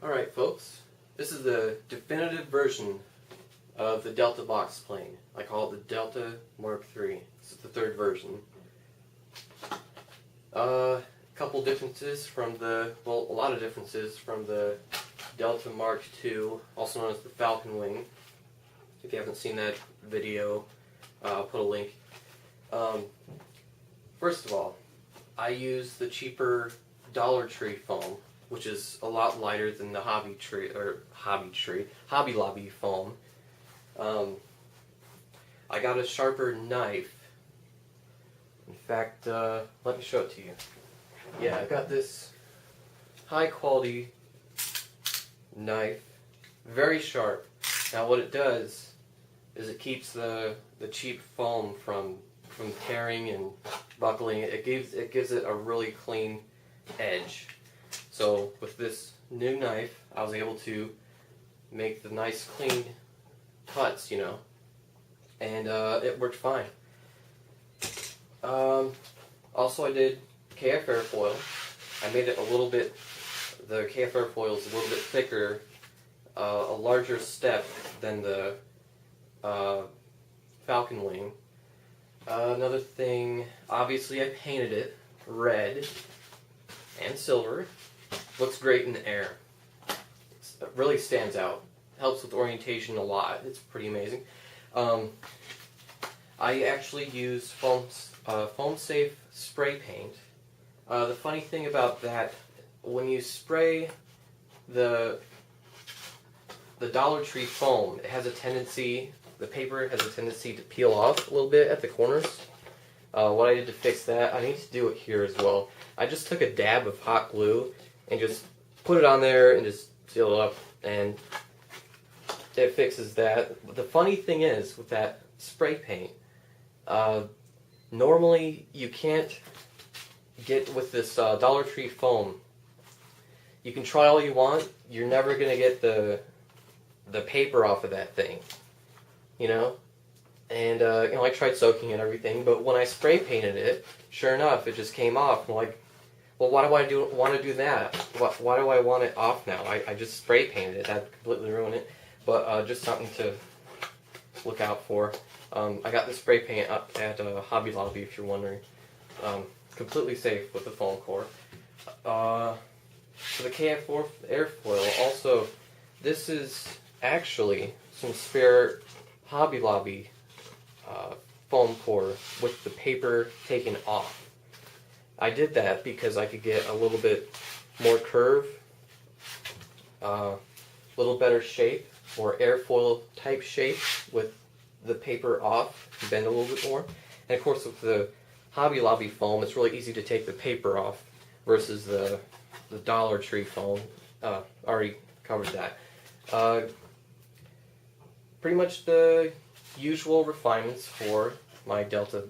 Alright folks, this is the definitive version of the Delta box plane. I call it the Delta Mk.3. This is the third version. Couple differences from a lot of differences from the Delta Mark II, also known as the Falcon Wing. If you haven't seen that video, I'll put a link. First of all, I use the cheaper Dollar Tree foam, which is a lot lighter than the Hobby Lobby foam. I got a sharper knife. In fact, let me show it to you. Yeah, I got this high quality knife, very sharp. Now what it does is it keeps the cheap foam from tearing and buckling. It gives it a really clean edge. So with this new knife, I was able to make the nice clean cuts, you know, and it worked fine. Also, I did KF airfoil. I made it a little bit. The KF airfoil is a little bit thicker, a larger step than the Falcon Wing. Another thing, obviously, I painted it red and silver. Looks great in the air. It really stands out. Helps with orientation a lot. It's pretty amazing. I actually use foam safe spray paint. The funny thing about that, when you spray the Dollar Tree foam, it has a tendency, the paper has a tendency to peel off a little bit at the corners. What I did to fix that, I need to do it here as well. I just took a dab of hot glue and just put it on there and just seal it up, and it fixes that. But the funny thing is, with that spray paint, normally you can't get with this Dollar Tree foam. You can try all you want, you're never going to get the paper off of that thing, you know? And you know, I tried soaking and everything, but when I spray painted it, sure enough, it just came off. I'm like, well, why do I want to do that? Why do I want it off now? I just spray painted it. That completely ruined it. But just something to look out for. I got the spray paint at Hobby Lobby, if you're wondering. Completely safe with the foam core. For the KF airfoil, also, this is actually some spare Hobby Lobby foam core with the paper taken off. I did that because I could get a little bit more curve, a little better shape, or airfoil type shape with the paper off, bend a little bit more. And of course with the Hobby Lobby foam, it's really easy to take the paper off versus the Dollar Tree foam. Already covered that. Pretty much the usual refinements for my Delta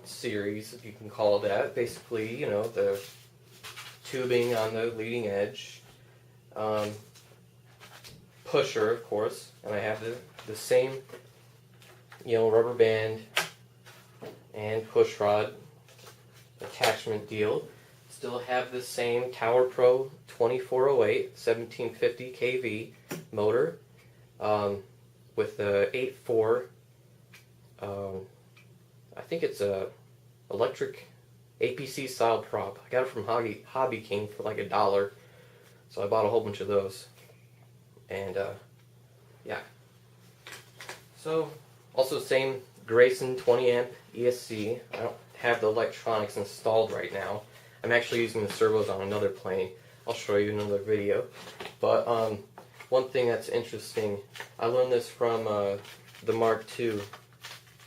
series, if you can call it that. Basically, you know, the tubing on the leading edge, pusher, of course, and I have the same, you know, rubber band and push rod attachment deal. Still have the same Tower Pro 2408 1750 kV motor with the 8.4. I think it's a electric APC style prop. I got it from Hobby King for like $1, so I bought a whole bunch of those. And yeah. So also same Grayson 20 amp ESC. I don't have the electronics installed right now. I'm actually using the servos on another plane. I'll show you in another video. But one thing that's interesting, I learned this from the Mark II,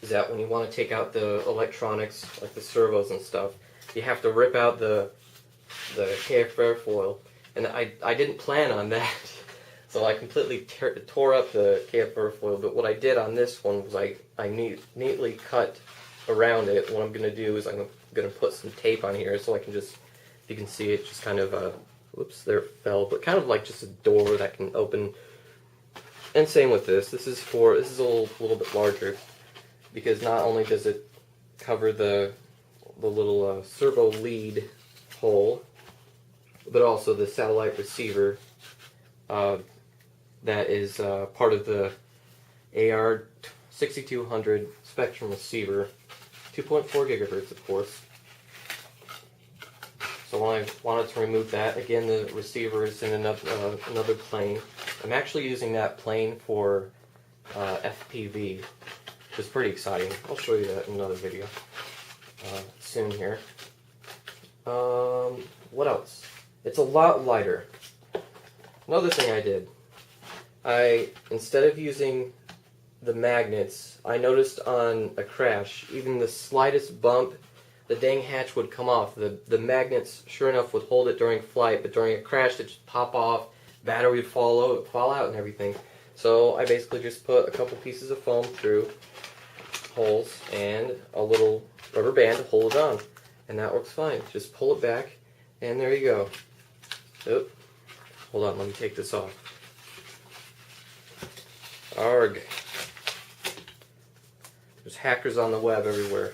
is that when you want to take out the electronics, like the servos and stuff, you have to rip out the KF airfoil. And I didn't plan on that, so I completely tore up the KF airfoil. But what I did on this one was I neatly cut around it. What I'm going to do is I'm going to put some tape on here so I can just, if you can see it, just kind of, whoops, there it fell, but kind of like just a door that can open. And same with this. This is a little bit larger, because not only does it cover the little servo lead hole, but also the satellite receiver that is part of the AR6200 Spectrum receiver, 2.4 gigahertz, of course. So when I wanted to remove that, again, the receiver is in another plane. I'm actually using that plane for FPV, which is pretty exciting. I'll show you that in another video soon here. What else? It's a lot lighter. Another thing I did, instead of using the magnets, I noticed on a crash, even the slightest bump, the dang hatch would come off. The magnets, sure enough, would hold it during flight, but during a crash, it'd just pop off, battery would fall out and everything. So I basically just put a couple pieces of foam through holes and a little rubber band to hold it on. And that works fine. Just pull it back, and there you go. Oop. Hold on, let me take this off. Arg. There's hackers on the web everywhere.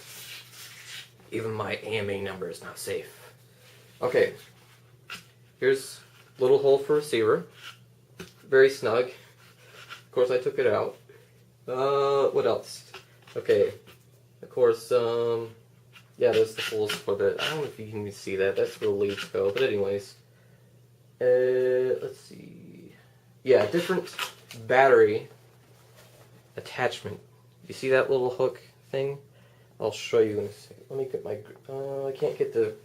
Even my AMA number is not safe. Okay. Here's a little hole for receiver. Very snug. Of course, I took it out. What else? Okay. Of course, yeah, there's the holes for the... I don't know if you can even see that. That's where the leads go. But anyways. Let's see. Yeah, different battery attachment. You see that little hook thing? I'll show you in a second. Let me get my... I can't get the...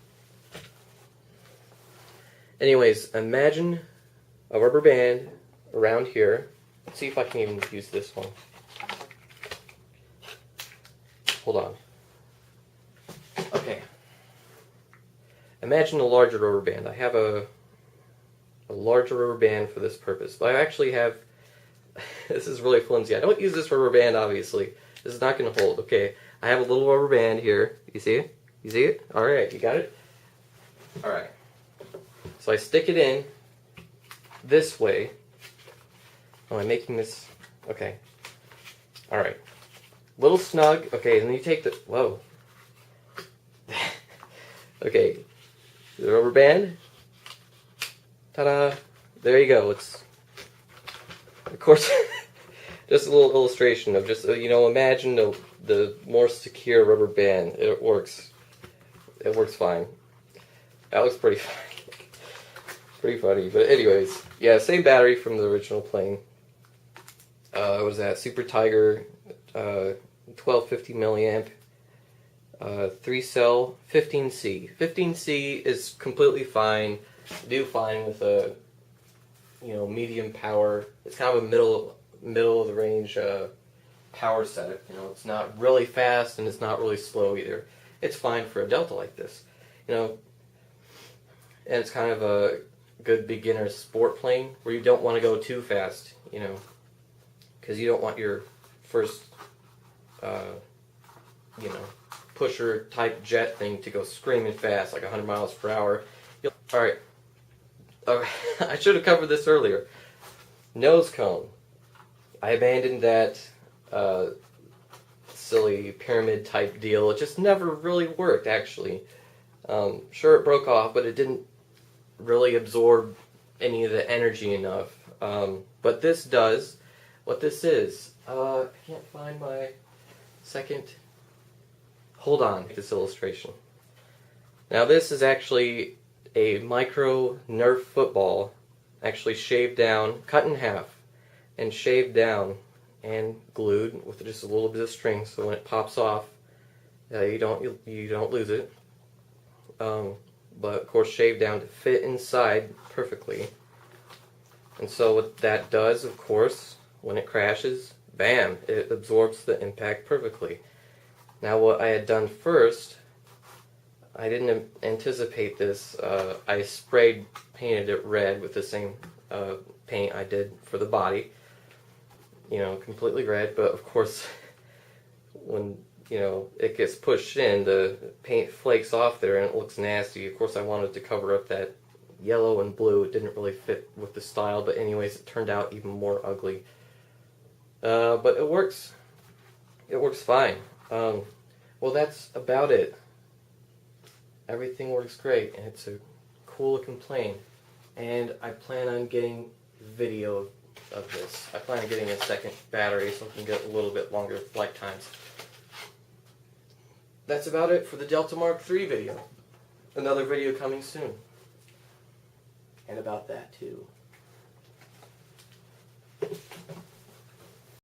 Anyways, imagine a rubber band around here. Let's see if I can even use this one. Hold on. Okay. Imagine a larger rubber band. I have a larger rubber band for this purpose. But I actually have... This is really flimsy. I don't use this rubber band, obviously. This is not going to hold. Okay. I have a little rubber band here. You see it? You see it? Alright, you got it? Alright. So I stick it in this way. Oh, I'm making this... Okay. Alright. Little snug. Okay, and then you take the... Whoa. Okay. The rubber band. Ta-da. There you go. It's... Of course... Just a little illustration of just, imagine the more secure rubber band. It works. It works fine. That looks pretty funny. Pretty funny. But anyways, yeah, same battery from the original plane. What was that? Super Tiger, 1250 milliamp, 3-cell, 15C. 15C is completely fine. Do fine with a, medium power. It's kind of a middle of the range power set. It's not really fast and it's not really slow either. It's fine for a Delta like this. And it's kind of a good beginner sport plane where you don't want to go too fast, because you don't want your first pusher type jet thing to go screaming fast like 100 miles per hour. Alright. I should have covered this earlier. Nose cone. I abandoned that silly pyramid type deal. It just never really worked, actually. Sure, it broke off, but it didn't really absorb any of the energy enough. But this does. What this is, I can't find my second. Hold on, this illustration. Now this is actually a micro Nerf football, actually shaved down, cut in half, and shaved down and glued with just a little bit of string, so when it pops off, you don't lose it. But of course, shaved down to fit inside perfectly. And so what that does, of course, when it crashes, bam, it absorbs the impact perfectly. Now what I had done first, I didn't anticipate this. I painted it red with the same paint I did for the body. Completely red, but of course, when, it gets pushed in, the paint flakes off there and it looks nasty. Of course, I wanted to cover up that yellow and blue. It didn't really fit with the style, but anyways, it turned out even more ugly. But it works. It works fine. Well, that's about it. Everything works great, and it's a cool looking plane. And I plan on getting video of this. I plan on getting a second battery so I can get a little bit longer flight times. That's about it for the Delta Mark III video. Another video coming soon. And about that too.